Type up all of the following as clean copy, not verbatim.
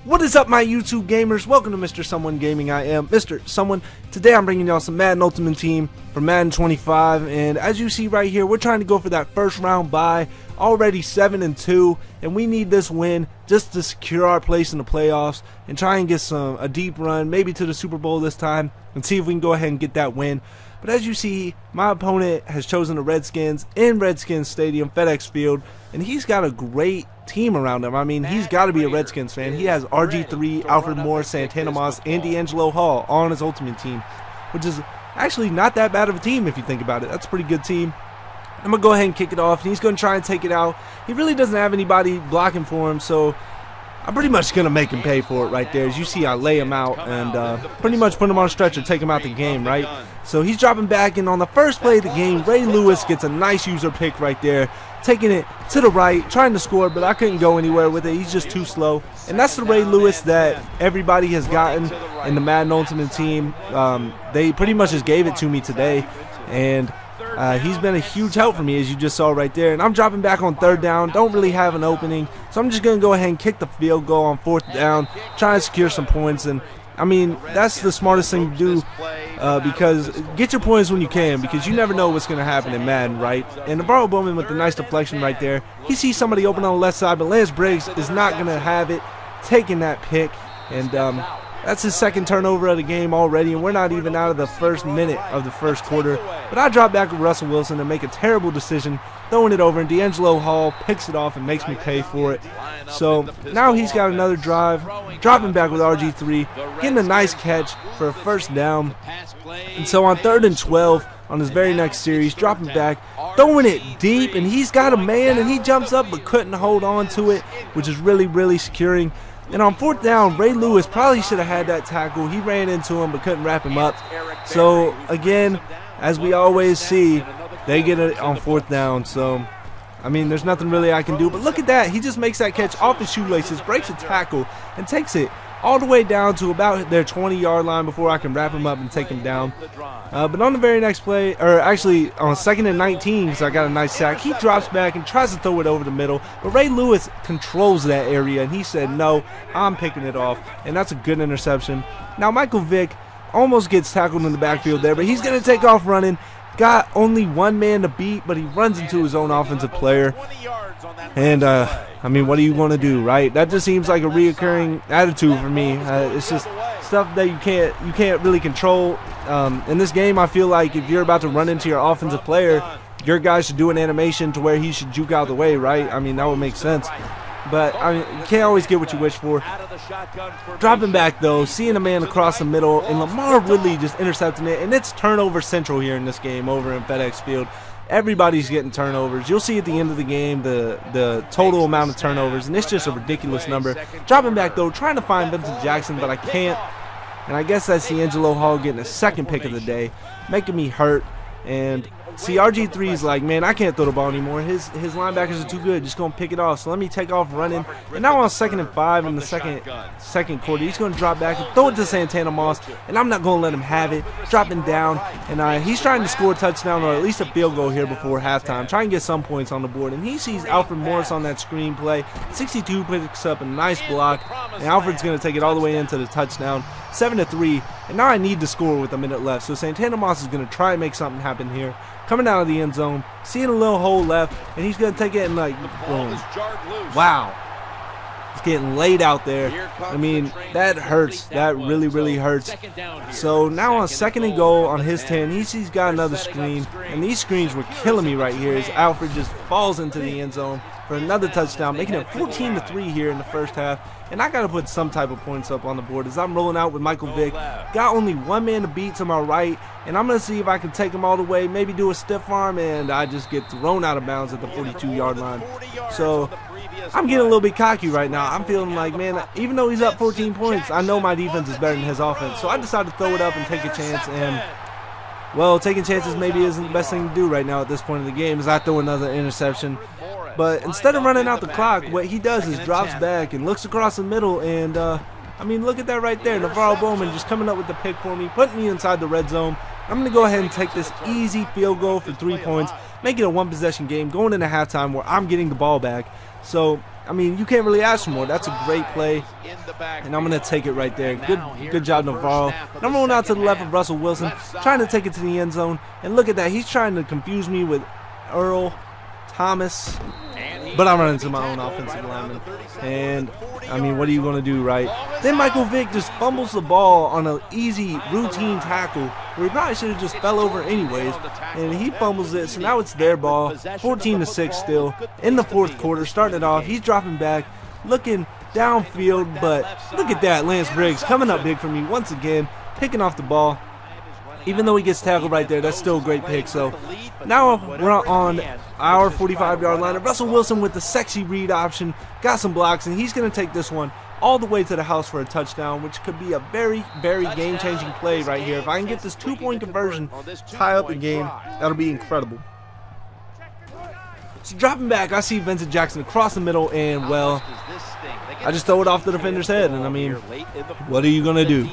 What is up, my YouTube gamers? Welcome to Mr. Someone Gaming. I am Mr. Someone. Today I'm bringing y'all some Madden Ultimate Team for Madden 25, and as you see right here, we're trying to go for that first round bye. Already 7-2, and we need this win just to secure our place in the playoffs and try and get a deep run, maybe to the Super Bowl this time, and see if we can go ahead and get that win. But as you see, my opponent has chosen the Redskins in Redskins Stadium, FedEx Field, and he's got a great team around him. I mean, he's got to be a Redskins fan. He has RG3, Alfred Morris, Santana Moss, and D'Angelo Hall on his Ultimate Team, which is actually not that bad of a team if you think about it. That's a pretty good team. I'm going to go ahead and kick it off, and he's going to try and take it out. He really doesn't have anybody blocking for him, so I'm pretty much going to make him pay for it right there. As you see, I lay him out and pretty much put him on a stretcher, take him out the game, right? So he's dropping back, and on the first play of the game, Ray Lewis gets a nice user pick right there, taking it to the right, trying to score, but I couldn't go anywhere with it. He's just too slow. And that's the Ray Lewis that everybody has gotten in the Madden Ultimate Team. They pretty much just gave it to me today, and he's been a huge help for me, as you just saw right there. And I'm dropping back on third down, don't really have an opening, so I'm just going to go ahead and kick the field goal on fourth down, try and secure some points. And I mean, that's the smartest thing to do, because get your points when you can, because you never know what's going to happen in Madden, right? And Navarro Bowman with the nice deflection right there, he sees somebody open on the left side, but Lance Briggs is not going to have it, taking that pick. And that's his second turnover of the game already, and we're not even out of the first minute of the first quarter. But I drop back with Russell Wilson and make a terrible decision, throwing it over, and D'Angelo Hall picks it off and makes me pay for it. So now he's got another drive, dropping back with RG3, getting a nice catch for a first down. And so on 3rd and 12 on his very next series, dropping back, throwing it deep, and he's got a man, and he jumps up but couldn't hold on to it, which is really securing. And on fourth down, Ray Lewis probably should have had that tackle. He ran into him but couldn't wrap him up. So again, as we always see, they get it on fourth down. So I mean, there's nothing really I can do. But look at that. He just makes that catch off his shoelaces, breaks a tackle, and takes it all the way down to about their 20-yard line before I can wrap him up and take him down. But on the very next play, or actually on 2nd and 19, because I got a nice sack, he drops back and tries to throw it over the middle. But Ray Lewis controls that area, and he said, no, I'm picking it off. And that's a good interception. Now Michael Vick almost gets tackled in the backfield there, but he's going to take off running. Got only one man to beat, but he runs into his own offensive player. And I mean, what are you going to do, right? That just seems like a reoccurring attitude for me. It's just stuff that you can't really control. In this game, I feel like if you're about to run into your offensive player, your guy should do an animation to where he should juke out the way, right? I mean, that would make sense. But I mean, you can't always get what you wish for. Dropping back though, seeing a man across the middle, and Lamar Ridley just intercepting it, and it's turnover central here in this game over in FedEx Field. Everybody's getting turnovers. You'll see at the end of the game the total amount of turnovers, and it's just a ridiculous number. Dropping back though, trying to find Vincent Jackson, but I can't. And I guess that's D'Angelo Hall getting a second pick of the day, making me hurt. And see, RG3 is like, man, I can't throw the ball anymore. His linebackers are too good. Just going to pick it off. So let me take off running. And now on 2nd and 5 in the second quarter, he's going to drop back and throw it to Santana Moss. And I'm not going to let him have it. Dropping down. And he's trying to score a touchdown or at least a field goal here before halftime. Try and get some points on the board. And he sees Alfred Morris on that screen play. 62 picks up a nice block. And Alfred's going to take it all the way into the touchdown. 7-3. And now I need to score with a minute left. So Santana Moss is going to try and make something happen here. Coming out of the end zone, seeing a little hole left, and he's going to take it and like, boom. Wow. He's getting laid out there. I mean, that hurts. That really hurts. So now on 2nd and goal on his 10, he's got another screen, and these screens were killing me right here as Alfred just falls into the end zone for another touchdown, making it 14-3 here in the first half. And I got to put some type of points up on the board as I'm rolling out with Michael Vick. Got only one man to beat to my right, and I'm going to see if I can take him all the way, maybe do a stiff arm, and I just get thrown out of bounds at the 42-yard line. So I'm getting a little bit cocky right now. I'm feeling like, man, even though he's up 14 points, I know my defense is better than his offense. So I decided to throw it up and take a chance, and well, taking chances maybe isn't the best thing to do right now at this point in the game as I throw another interception. But instead of running out the clock, what he does is drops back and looks across the middle. And, I mean, look at that right there. Navarro Bowman just coming up with the pick for me, putting me inside the red zone. I'm going to go ahead and take this easy field goal for 3 points, make it a one-possession game, going into halftime where I'm getting the ball back. So I mean, you can't really ask for more. That's a great play, and I'm going to take it right there. Good job, Navarro. And I'm rolling out to the left of Russell Wilson, trying to take it to the end zone. And look at that. He's trying to confuse me with Earl Thomas, but I run into my own offensive lineman. And, I mean, what are you going to do, right? Then Michael Vick just fumbles the ball on an easy routine tackle where he probably should have just fell over anyways. And he fumbles it, so now it's their ball. 14-6 still in the fourth quarter. Starting it off, he's dropping back, looking downfield, but look at that. Lance Briggs coming up big for me once again, picking off the ball. Even though he gets tackled right there, that's still a great pick. So now we're on our 45-yard line. Russell Wilson with the sexy read option, got some blocks, and he's going to take this one all the way to the house for a touchdown, which could be a very, very game-changing play right here. If I can get this 2-point conversion, tie up the game, that'll be incredible. So dropping back, I see Vincent Jackson across the middle, and, well, I just throw it off the defender's head, and I mean, what are you going to do?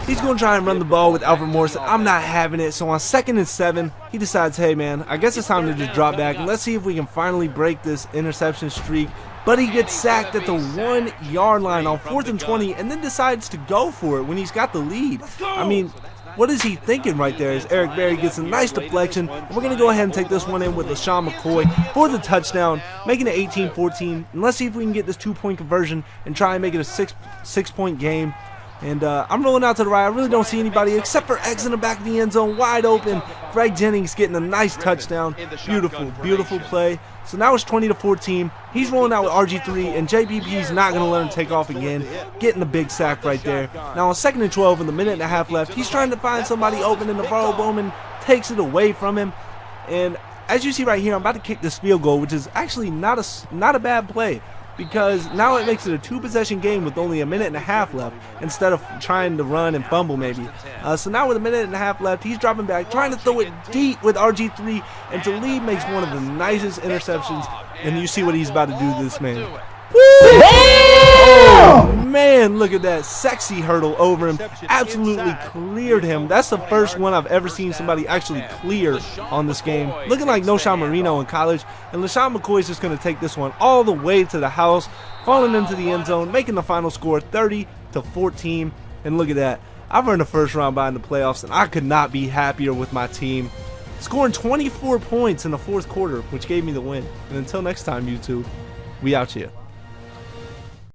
He's going to try and run the ball with Alfred Morrison. I'm not having it, so on 2nd and 7, he decides, hey, man, I guess it's time to just drop back, and let's see if we can finally break this interception streak. But he gets sacked at the 1-yard line on 4th and 20, and then decides to go for it when he's got the lead. I mean, what is he thinking right there as Eric Berry gets a nice deflection. And we're going to go ahead and take this one in with LaShawn McCoy for the touchdown, making it 18-14. And let's see if we can get this 2-point conversion and try and make it a six-point game. And I'm rolling out to the right. I really don't see anybody except for X in the back of the end zone, wide open. Greg Jennings getting a nice touchdown. Beautiful, beautiful play. So now it's 20-14. He's rolling out with RG3, and JPP's not going to let him take off again, getting the big sack right there. Now on 2nd and 12 with a minute and a half left, he's trying to find somebody open, and Navarro Bowman takes it away from him. And as you see right here, I'm about to kick this field goal, which is actually not a bad play, because now it makes it a 2-possession game with only a minute and a half left instead of trying to run and fumble maybe. So now with a minute and a half left, he's dropping back, trying to throw it deep with RG3, and Talib makes one of the nicest interceptions, and you see what he's about to do to this man. Oh, man, look at that sexy hurdle over him. Absolutely cleared him. That's the first one I've ever seen somebody actually clear on this game. Looking like Noshawn Marino in college. And LaShawn McCoy is just going to take this one all the way to the house, falling into the end zone, making the final score 30-14. And look at that. I've earned a first round bye in the playoffs, and I could not be happier with my team. Scoring 24 points in the fourth quarter, which gave me the win. And until next time, YouTube, we out here.